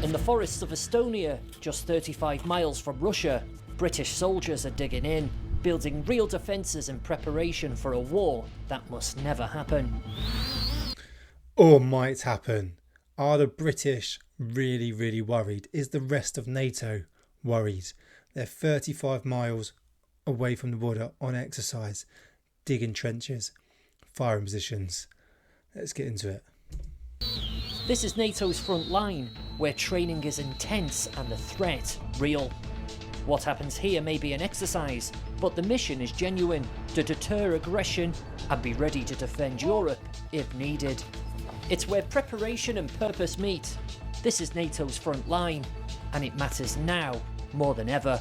In the forests of Estonia, just 35 miles from Russia, British soldiers are digging in, building real defences in preparation for a war that must never happen. Or might happen. Are the British really, really worried? Is the rest of NATO worried? They're 35 miles away from the border on exercise, digging trenches, firing positions. Let's get into it. This is NATO's Frontline, where training is intense and the threat real. What happens here may be an exercise, but the mission is genuine, to deter aggression and be ready to defend Europe if needed. It's where preparation and purpose meet. This is NATO's Frontline, and it matters now more than ever.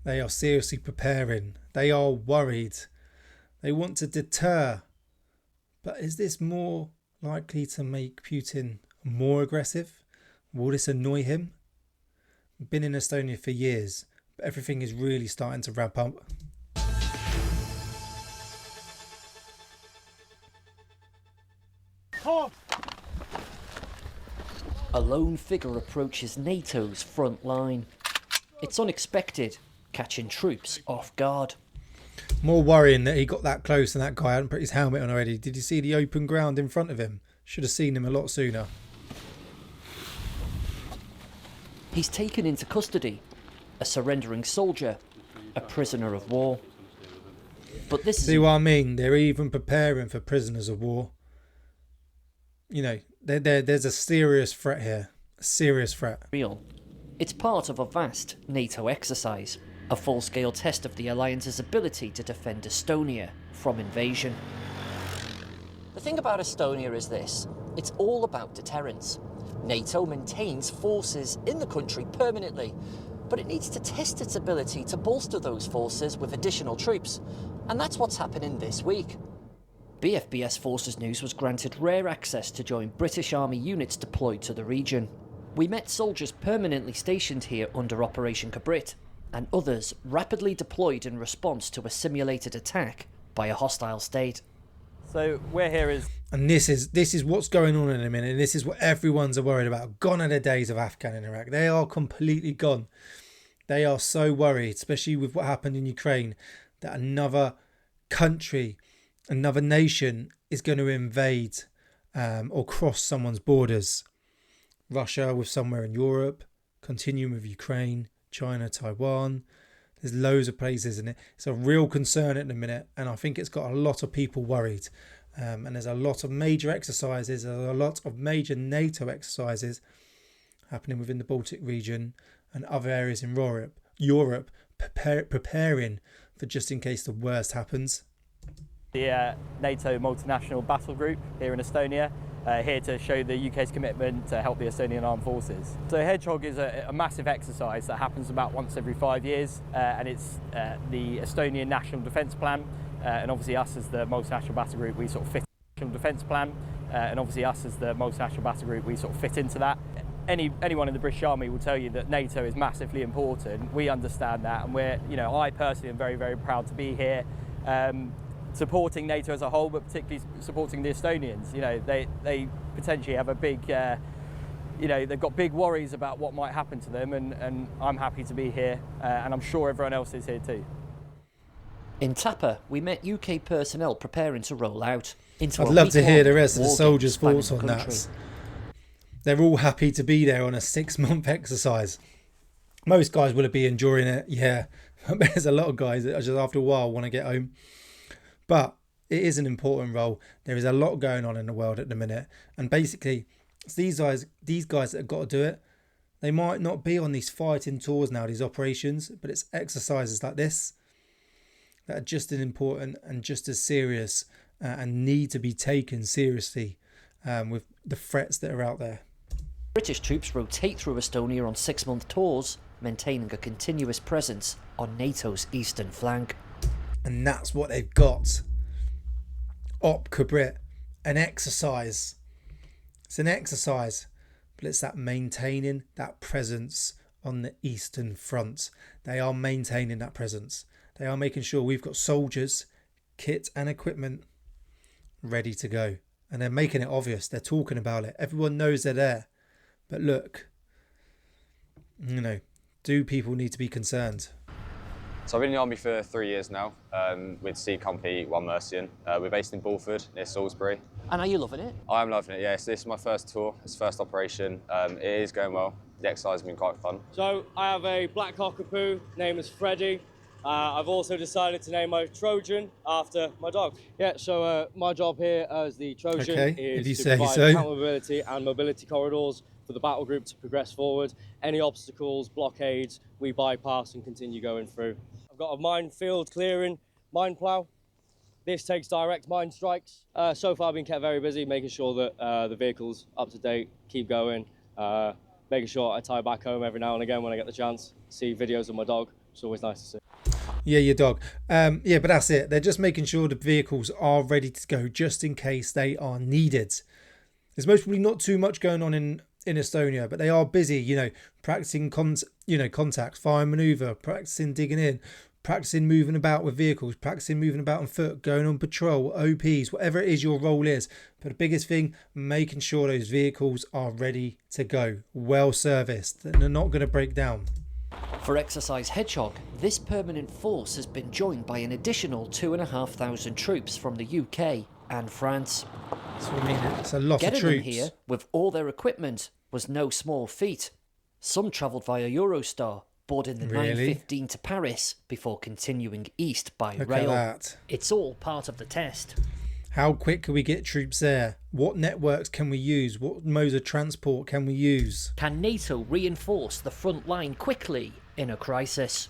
They are seriously preparing. They are worried. They want to deter. But is this more likely to make Putin more aggressive? Will this annoy him? I've been in Estonia for years, but everything is really starting to ramp up. A lone figure approaches NATO's front line. It's unexpected, catching troops off guard. More worrying that he got that close and that guy hadn't put his helmet on already. Did you see the open ground in front of him? Should have seen him a lot sooner. He's taken into custody, a surrendering soldier, a prisoner of war. But this is... See what I mean? They're even preparing for prisoners of war. You know, there's a serious threat here. A serious threat. Real. It's part of a vast NATO exercise, a full-scale test of the alliance's ability to defend Estonia from invasion. The thing about Estonia is this: it's all about deterrence. NATO maintains forces in the country permanently, but it needs to test its ability to bolster those forces with additional troops, and that's what's happening this week. BFBS Forces News was granted rare access to join British Army units deployed to the region. We met soldiers permanently stationed here under Operation Cabrit, and others rapidly deployed in response to a simulated attack by a hostile state. So we're here is... And this is what's going on in a minute. And this is what everyone's worried about. Gone are the days of Afghan and Iraq. They are completely gone. They are so worried, especially with what happened in Ukraine, that another country, another nation is going to invade or cross someone's borders. Russia with somewhere in Europe, continuing with Ukraine, China, Taiwan. There's loads of places in it. It's a real concern at the minute, and I think it's got a lot of people worried. And there's a lot of major exercises, there's a lot of major NATO exercises happening within the Baltic region and other areas in Europe preparing for just in case the worst happens. The NATO multinational battle group here in Estonia, here to show the UK's commitment to help the Estonian armed forces. So Hedgehog is a massive exercise that happens about once every 5 years, and it's the Estonian National Defence Plan, and obviously us as the multinational battle group, we sort of fit into the defence plan, and obviously us as the multinational battle group, we sort of fit into that. Anyone in the British Army will tell you that NATO is massively important. We understand that, and we're, I personally am very, very proud to be here. Supporting NATO as a whole, but particularly supporting the Estonians. They potentially have a big, they've got big worries about what might happen to them, and I'm happy to be here, and I'm sure everyone else is here too. In Tapa, we met UK personnel preparing to roll out into I'd love to hear the rest of the soldiers' thoughts on that. They're all happy to be there on a 6-month exercise. Most guys will be enjoying it, yeah. There's a lot of guys that just after a while want to get home. But it is an important role. There is a lot going on in the world at the minute. And basically, it's these guys that have got to do it. They might not be on these fighting tours now, these operations, but it's exercises like this that are just as important and just as serious and need to be taken seriously with the threats that are out there. British troops rotate through Estonia on 6-month tours, maintaining a continuous presence on NATO's eastern flank. And that's what they've got. Op Cabrit, an exercise. It's an exercise, but it's that maintaining that presence on the Eastern Front. They are maintaining that presence. They are making sure we've got soldiers, kit and equipment ready to go. And they're making it obvious. They're talking about it. Everyone knows they're there. But look, do people need to be concerned? So I've been in the army for 3 years now, with C Company 1 Mercian. We're based in Bulford, near Salisbury. And are you loving it? I'm loving it, yes. This is my first tour, it's first operation. It is going well. The exercise has been quite fun. So I have a black cockapoo named as Freddy. I've also decided to name my Trojan after my dog. Yeah, so my job here as the Trojan is to provide counter mobility and mobility corridors for the battle group to progress forward. Any obstacles, blockades, we bypass and continue going through. I've got a minefield clearing, mine plough. This takes direct mine strikes. So far I've been kept very busy, making sure that the vehicle's up to date, keep going, making sure I tie back home every now and again when I get the chance. See videos of my dog, it's always nice to see. Yeah, your dog. Yeah, but that's it. They're just making sure the vehicles are ready to go just in case they are needed. There's most probably not too much going on in Estonia, but they are busy, practicing contacts, fire manoeuvre, practicing digging in, practicing moving about with vehicles, practicing moving about on foot, going on patrol, OPs, whatever it is your role is. But the biggest thing, making sure those vehicles are ready to go, well serviced, and they're not going to break down. For Exercise Hedgehog, this permanent force has been joined by an additional 2,500 troops from the UK and France. That's what I mean. It's a lot of troops. Getting them here with all their equipment was no small feat. Some travelled via Eurostar, boarding the 9:15 to Paris before continuing east by rail. At that. It's all part of the test. How quick can we get troops there? What networks can we use? What modes of transport can we use? Can NATO reinforce the front line quickly in a crisis?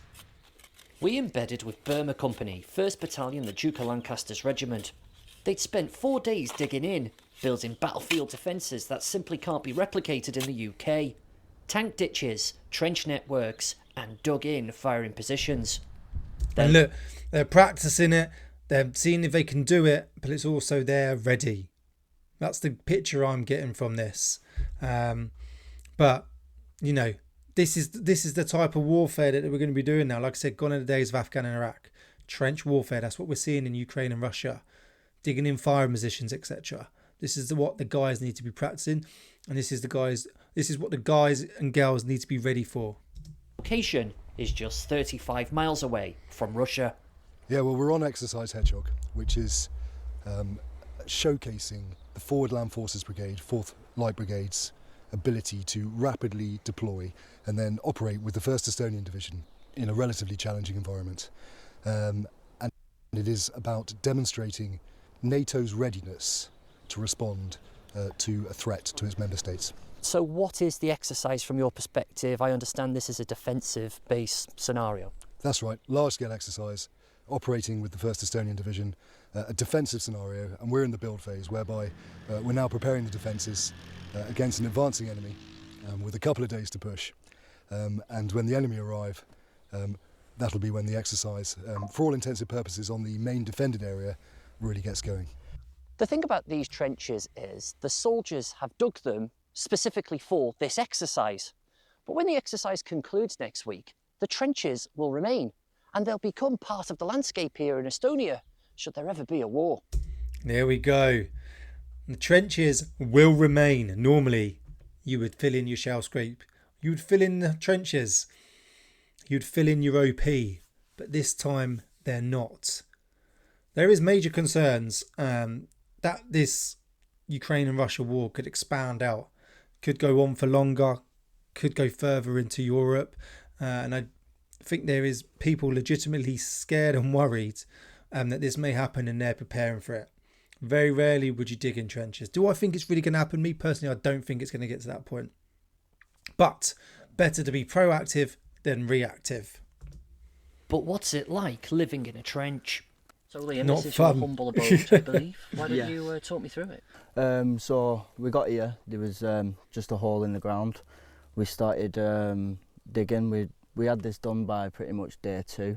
We embedded with Burma Company, 1st Battalion, the Duke of Lancaster's Regiment. They'd spent 4 days digging in, building battlefield defences that simply can't be replicated in the UK. Tank ditches, trench networks, and dug-in firing positions. And look, they're practicing it. They're seeing if they can do it, but it's also they're ready. That's the picture I'm getting from this. But this is the type of warfare that we're going to be doing now. Like I said, gone are the days of Afghan and Iraq. Trench warfare. That's what we're seeing in Ukraine and Russia. Digging in firing positions, etc. This is what the guys need to be practicing, and this is what the guys and girls need to be ready for. Location is just 35 miles away from Russia. Yeah, well, we're on Exercise Hedgehog, which is showcasing the Forward Land Forces Brigade, 4th Light Brigade's ability to rapidly deploy and then operate with the 1st Estonian Division in a relatively challenging environment. And it is about demonstrating NATO's readiness to respond to a threat to its member states. So what is the exercise from your perspective? I understand this is a defensive base scenario. That's right, large-scale exercise, operating with the 1st Estonian Division, a defensive scenario, and we're in the build phase whereby we're now preparing the defences against an advancing enemy with a couple of days to push. And when the enemy arrive, that'll be when the exercise, for all intensive purposes on the main defended area, really gets going. The thing about these trenches is the soldiers have dug them specifically for this exercise. But when the exercise concludes next week, the trenches will remain and they'll become part of the landscape here in Estonia, should there ever be a war. There we go. The trenches will remain. Normally, you would fill in your shell scrape. You would fill in the trenches. You'd fill in your OP. But this time, they're not. There is major concerns that this Ukraine and Russia war could expand out, could go on for longer, could go further into Europe. And I think there is people legitimately scared and worried that this may happen, and they're preparing for it. Very rarely would you dig in trenches. Do I think it's really going to happen? Me personally, I don't think it's going to get to that point. But better to be proactive than reactive. But what's it like living in a trench? So Liam, Not this is fun. your humble abode, I believe. Why don't you talk me through it? So we got here, there was just a hole in the ground. We started digging. We had this done by pretty much day 2.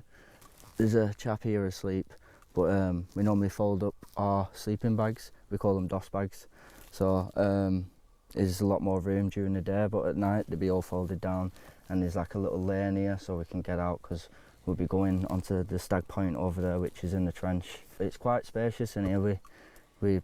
There's a chap here asleep, but we normally fold up our sleeping bags. We call them DOS bags. So there's a lot more room during the day, but at night they'll be all folded down, and there's like a little lane here so we can get out, because we'll be going onto the stag point over there, which is in the trench. It's quite spacious in here. We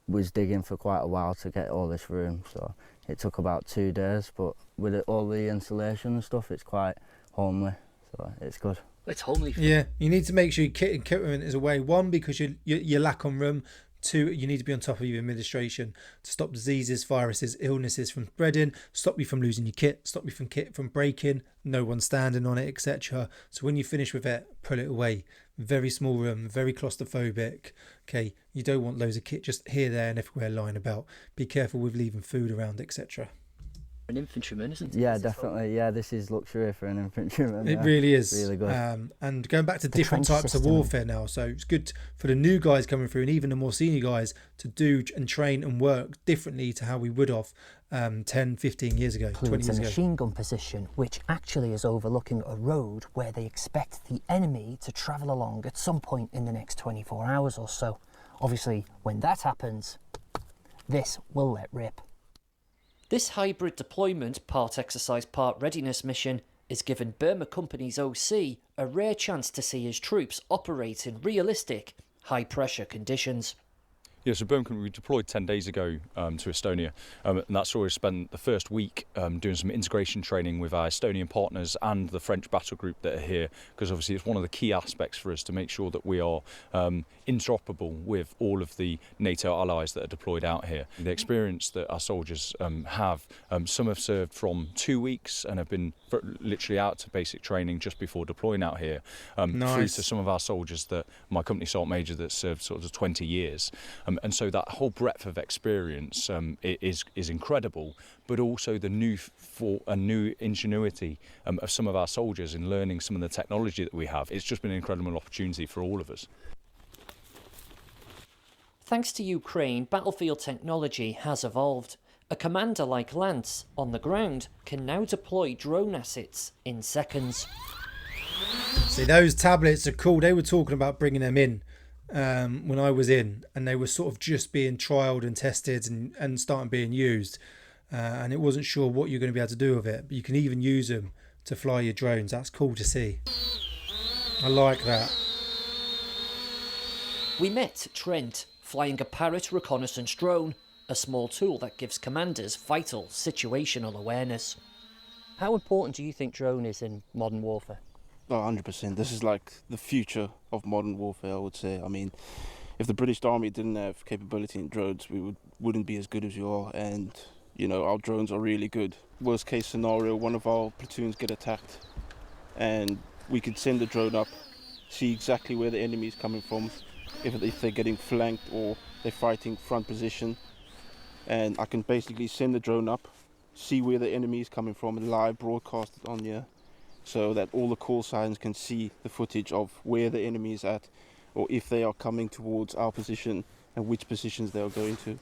was digging for quite a while to get all this room, so it took about 2 days, but with all the insulation and stuff, it's quite homely, so it's good. It's homely. Yeah, you need to make sure your kit and equipment is away. 1, because you lack on room. 2, you need to be on top of your administration to stop diseases, viruses, illnesses from spreading, stop you from losing your kit, stop you from breaking, no one standing on it, etc. So when you finish with it, pull it away. Very small room, very claustrophobic. Okay, you don't want loads of kit just here, there and everywhere lying about. Be careful with leaving food around, etc. An infantryman, isn't it? Yeah, definitely. Yeah, this is luxury for an infantryman. It really is. Really good. And going back to different types of warfare now, so it's good for the new guys coming through and even the more senior guys to do and train and work differently to how we would have 10, 15 years ago, 20 years ago. A machine gun position, which actually is overlooking a road where they expect the enemy to travel along at some point in the next 24 hours or so. Obviously, when that happens, this will let rip. This hybrid deployment, part exercise, part readiness mission, is giving Burma Company's OC a rare chance to see his troops operate in realistic, high-pressure conditions. Yeah, so Burma Company, we deployed 10 days ago to Estonia, and that's where we spent the first week doing some integration training with our Estonian partners and the French battle group that are here, because obviously it's one of the key aspects for us to make sure that we are interoperable with all of the NATO allies that are deployed out here. The experience that our soldiers have, some have served from 2 weeks and have been literally out to basic training just before deploying out here, through to some of our soldiers that my company Sergeant Major that served sort of 20 years. And so that whole breadth of experience is incredible, but also the new ingenuity of some of our soldiers in learning some of the technology that we have. It's just been an incredible opportunity for all of us. Thanks to Ukraine, battlefield technology has evolved. A commander like Lance, on the ground, can now deploy drone assets in seconds. See, those tablets are cool. They were talking about bringing them in when I was in, and they were sort of just being trialled and tested and starting being used. And it wasn't sure what you're going to be able to do with it, but you can even use them to fly your drones. That's cool to see. I like that. We met Trent, flying a Parrot reconnaissance drone, a small tool that gives commanders vital situational awareness. How important do you think drone is in modern warfare? Oh, 100%. This is like the future of modern warfare, I would say. I mean, if the British Army didn't have capability in drones, we wouldn't be as good as we are. And, you know, our drones are really good. Worst case scenario, one of our platoons get attacked and we could send the drone up, see exactly where the enemy is coming from, if they're getting flanked or they're fighting front position. And I can basically send the drone up, see where the enemy is coming from and live broadcast it on here, so that all the call signs can see the footage of where the enemy is at, or if they are coming towards our position and which positions they are going to.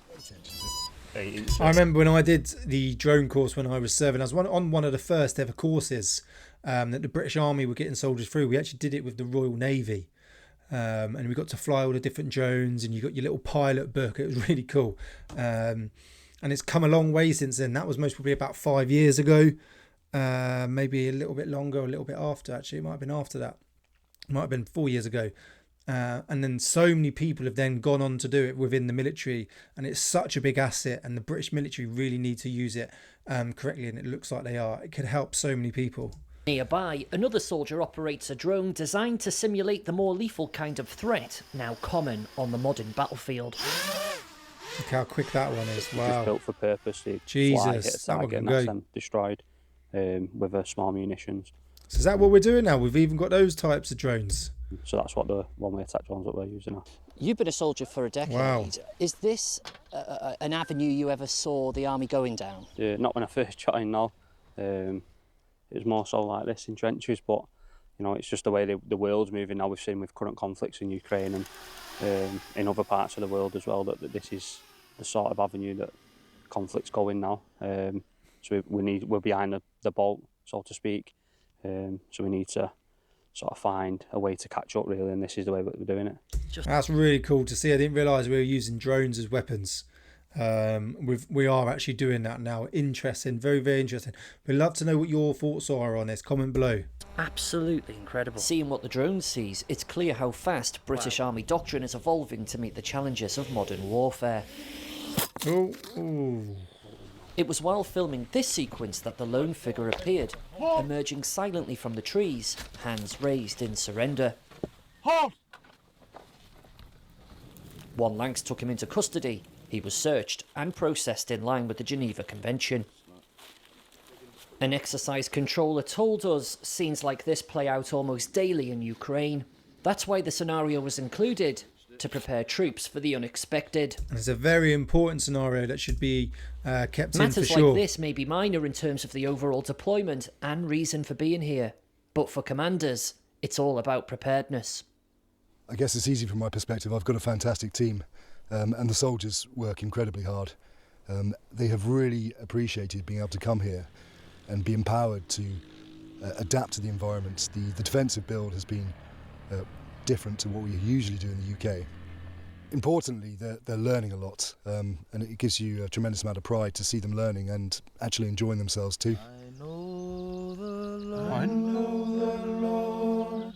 I remember when I did the drone course when I was serving, I was on one of the first ever courses that the British Army were getting soldiers through. We actually did it with the Royal Navy, and we got to fly all the different drones, and you got your little pilot book. It was really cool, and it's come a long way since then. That was most probably about 5 years ago. Maybe a little bit longer, a little bit after, actually. It might have been after that. It might have been 4 years ago. And then so many people have then gone on to do it within the military, and it's such a big asset, and the British military really need to use it correctly, and it looks like they are. It could help so many people. Nearby, another soldier operates a drone designed to simulate the more lethal kind of threat now common on the modern battlefield. Look how quick that one is. Wow. Just built for purpose to Jesus, fly, hit a that one target, can and go. that's then destroyed with a small munitions. So is that what we're doing now? We've even got those types of drones. So that's what the one-way attack drones that we're using now. You've been a soldier for a decade. Wow. Is this an avenue you ever saw the army going down? Not when I first joined, no. It was more so like this in trenches, but you know, it's just the way the world's moving now. We've seen with current conflicts in Ukraine and in other parts of the world as well that this is the sort of avenue that conflict's going now. So we're behind the boat, so to speak. So we need to sort of find a way to catch up, really, and this is the way that we're doing it. That's really cool to see. I didn't realise we were using drones as weapons. We are actually doing that now. Interesting, very, very interesting. We'd love to know what your thoughts are on this. Comment below. Absolutely incredible. Seeing what the drone sees, it's clear how fast British Army doctrine is evolving to meet the challenges of modern warfare. It was while filming this sequence that the lone figure appeared, emerging silently from the trees, hands raised in surrender. One Lanx took him into custody. He was searched and processed in line with the Geneva Convention. An exercise controller told us scenes like this play out almost daily in Ukraine. That's why the scenario was included, to prepare troops for the unexpected. It's a very important scenario that should be kept in for sure. Matters like this may be minor in terms of the overall deployment and reason for being here, but for commanders, it's all about preparedness. I guess it's easy from my perspective. I've got a fantastic team, and the soldiers work incredibly hard. They have really appreciated being able to come here and be empowered to adapt to the environment. The defensive build has been different to what we usually do in the UK. Importantly, they're learning a lot, and it gives you a tremendous amount of pride to see them learning and actually enjoying themselves too. I know the Lord.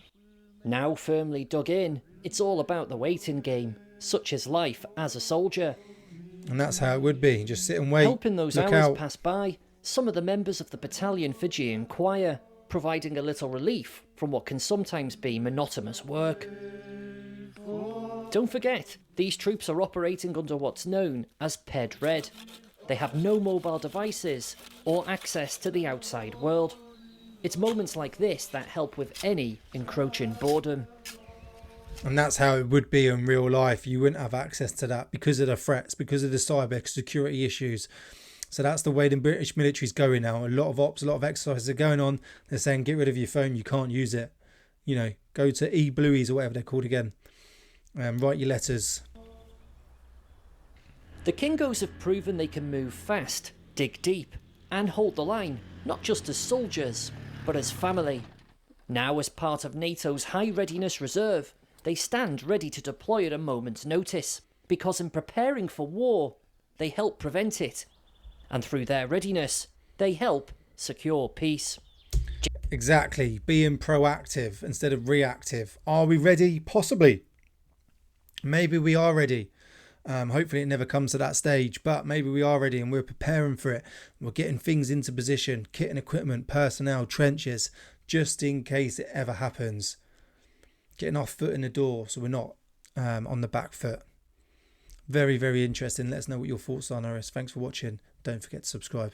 Now firmly dug in, it's all about the waiting game, such as life as a soldier. And that's how it would be, just sit and wait. Helping those hours pass by, some of the members of the battalion Fijian choir, providing a little relief from what can sometimes be monotonous work. Don't forget, these troops are operating under what's known as PED Red. They have no mobile devices or access to the outside world. It's moments like this that help with any encroaching boredom. And that's how it would be in real life. You wouldn't have access to that because of the threats, because of the cyber security issues. So that's the way the British military is going now. A lot of ops, a lot of exercises are going on. They're saying, get rid of your phone, you can't use it. You know, go to e-blueies or whatever they're called again. Write your letters. The Kingos have proven they can move fast, dig deep, and hold the line, not just as soldiers, but as family. Now as part of NATO's High Readiness Reserve, they stand ready to deploy at a moment's notice, because in preparing for war, they help prevent it. And through their readiness, they help secure peace. Exactly, being proactive instead of reactive. Are we ready? Possibly. Maybe we are ready. Hopefully it never comes to that stage, but maybe we are ready and we're preparing for it. We're getting things into position, kit and equipment, personnel, trenches, just in case it ever happens. Getting our foot in the door so we're not on the back foot. Very, very interesting. Let us know what your thoughts are, Norris. Thanks for watching. Don't forget to subscribe.